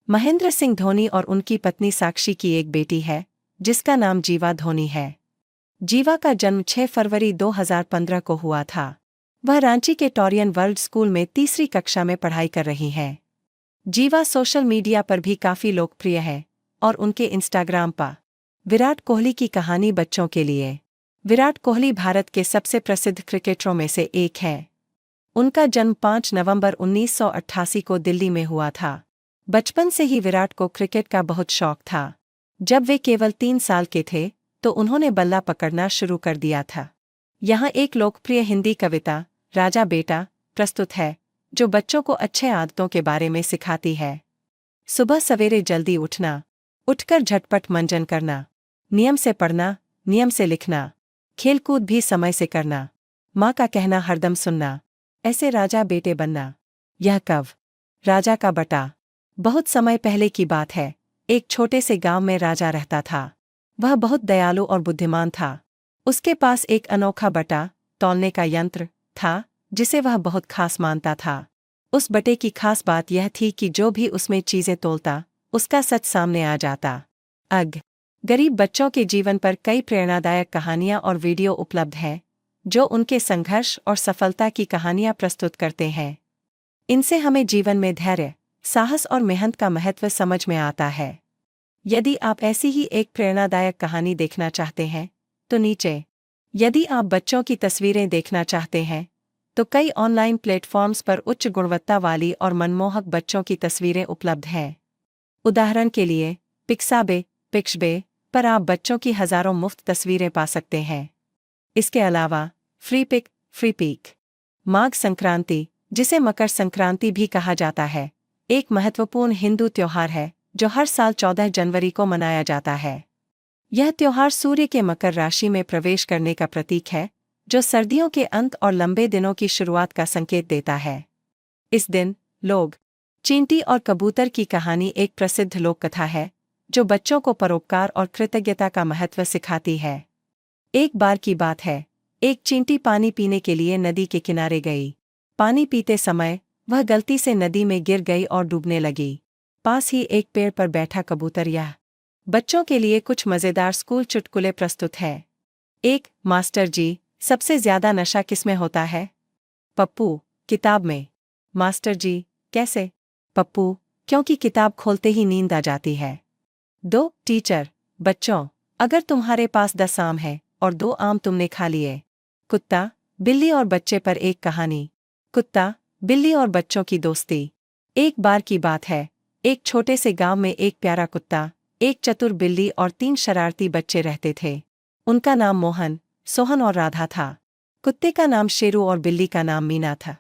महेंद्र सिंह धोनी और उनकी पत्नी साक्षी की एक बेटी है, जिसका नाम जीवा धोनी है। जीवा का जन्म 6 फरवरी 2015 को हुआ था। वह रांची के टोरियन वर्ल्ड स्कूल में तीसरी कक्षा में पढ़ाई कर रही हैं। जीवा सोशल मीडिया पर भी काफी लोकप्रिय है और उनके इंस्टाग्राम पर विराट कोहली की कहानी बच्चों के लिए। विराट कोहली भारत के सबसे प्रसिद्ध क्रिकेटरों में से एक हैं। उनका जन्म 5 नवंबर 1988 को दिल्ली में हुआ था। बचपन से ही विराट को क्रिकेट का बहुत शौक था। जब वे केवल 3 साल के थे तो उन्होंने बल्ला पकड़ना शुरू कर दिया था। यहाँ एक लोकप्रिय हिंदी कविता राजा बेटा प्रस्तुत है, जो बच्चों को अच्छे आदतों के बारे में सिखाती है। सुबह सवेरे जल्दी उठना, उठकर झटपट मंजन करना, नियम से पढ़ना, नियम से लिखना, खेलकूद भी समय से करना, माँ का कहना हरदम सुनना, ऐसे राजा बेटे बनना। यह कव राजा का बटा। बहुत समय पहले की बात है। एक छोटे से गांव में राजा रहता था। वह बहुत दयालु और बुद्धिमान था। उसके पास एक अनोखा बटा तौलने का यंत्र था, जिसे वह बहुत खास मानता था। उस बटे की खास बात यह थी कि जो भी उसमें चीजें तोलता, उसका सच सामने आ जाता। गरीब बच्चों के जीवन पर कई प्रेरणादायक कहानियां और वीडियो उपलब्ध हैं, जो उनके संघर्ष और सफलता की कहानियां प्रस्तुत करते हैं। इनसे हमें जीवन में धैर्य, साहस और मेहनत का महत्व समझ में आता है। यदि आप ऐसी ही एक प्रेरणादायक कहानी देखना चाहते हैं, तो नीचे। यदि आप बच्चों की तस्वीरें देखना चाहते हैं, तो कई ऑनलाइन प्लेटफॉर्म्स पर उच्च गुणवत्ता वाली और मनमोहक बच्चों की तस्वीरें उपलब्ध हैं। उदाहरण के लिए, पिक्सबे पर आप बच्चों की हजारों मुफ्त तस्वीरें पा सकते हैं। इसके अलावा फ्री पिक। माघ संक्रांति, जिसे मकर संक्रांति भी कहा जाता है, एक महत्वपूर्ण हिंदू त्योहार है जो हर साल 14 जनवरी को मनाया जाता है। यह त्योहार सूर्य के मकर राशि में प्रवेश करने का प्रतीक है, जो सर्दियों के अंत और लंबे दिनों की शुरुआत का संकेत देता है। इस दिन लोग चींटी और कबूतर की कहानी एक प्रसिद्ध लोक कथा है, जो बच्चों को परोपकार और कृतज्ञता का महत्व सिखाती है। एक बार की बात है, एक चींटी पानी पीने के लिए नदी के किनारे गई। पानी पीते समय वह गलती से नदी में गिर गई और डूबने लगी। पास ही एक पेड़ पर बैठा कबूतर यह बच्चों के लिए कुछ मजेदार स्कूल चुटकुले प्रस्तुत है। मास्टर जी, सबसे ज्यादा नशा किसमें होता है? पप्पू, किताब में। मास्टर जी, कैसे? पप्पू, क्योंकि किताब खोलते ही नींद आ जाती है। टीचर, बच्चों, अगर तुम्हारे पास 10 आम है और 2 आम तुमने खा लिए। कुत्ता, बिल्ली और बच्चे पर एक कहानी। कुत्ता, बिल्ली और बच्चों की दोस्ती। एक बार की बात है, एक छोटे से गांव में एक प्यारा कुत्ता, एक चतुर बिल्ली और 3 शरारती बच्चे रहते थे। उनका नाम मोहन, सोहन और राधा था। कुत्ते का नाम शेरू और बिल्ली का नाम मीना था।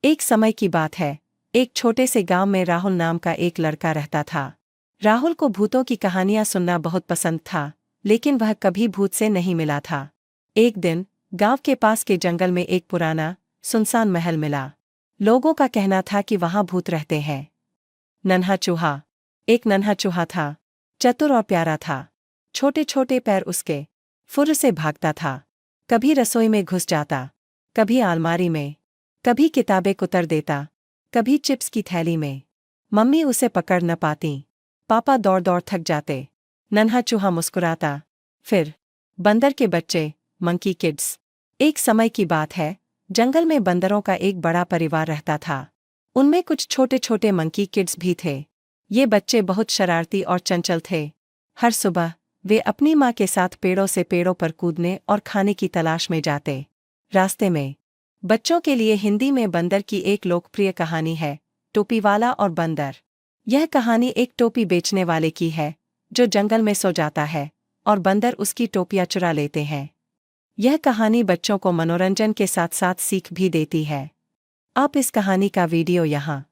एक समय की बात है, एक छोटे से गांव में राहुल नाम का एक लड़का रहता था। राहुल को भूतों की कहानियां सुनना बहुत पसंद था, लेकिन वह कभी भूत से नहीं मिला था। एक दिन गांव के पास के जंगल में एक पुराना, सुनसान महल मिला। लोगों का कहना था कि वहां भूत रहते हैं। नन्हा चूहा। एक नन्हा चूहा था, चतुर और प्यारा था। छोटे छोटे पैर उसके फुर्र से भागता था। कभी रसोई में घुस जाता, कभी अलमारी में, कभी किताबें कुतर देता, कभी चिप्स की थैली में। मम्मी उसे पकड़ न पाती, पापा दौड़ दौड़ थक जाते। नन्हा चूहा मुस्कुराता। फिर बंदर के बच्चे, मंकी किड्स। एक समय की बात है, जंगल में बंदरों का एक बड़ा परिवार रहता था। उनमें कुछ छोटे छोटे मंकी किड्स भी थे। ये बच्चे बहुत शरारती और चंचल थे। हर सुबह वे अपनी माँ के साथ पेड़ों से पेड़ों पर कूदने और खाने की तलाश में जाते। रास्ते में बच्चों के लिए हिंदी में बंदर की एक लोकप्रिय कहानी है, टोपी वाला और बंदर। यह कहानी एक टोपी बेचने वाले की है, जो जंगल में सो जाता है और बंदर उसकी टोपियां चुरा लेते हैं। यह कहानी बच्चों को मनोरंजन के साथ साथ सीख भी देती है। आप इस कहानी का वीडियो यहाँ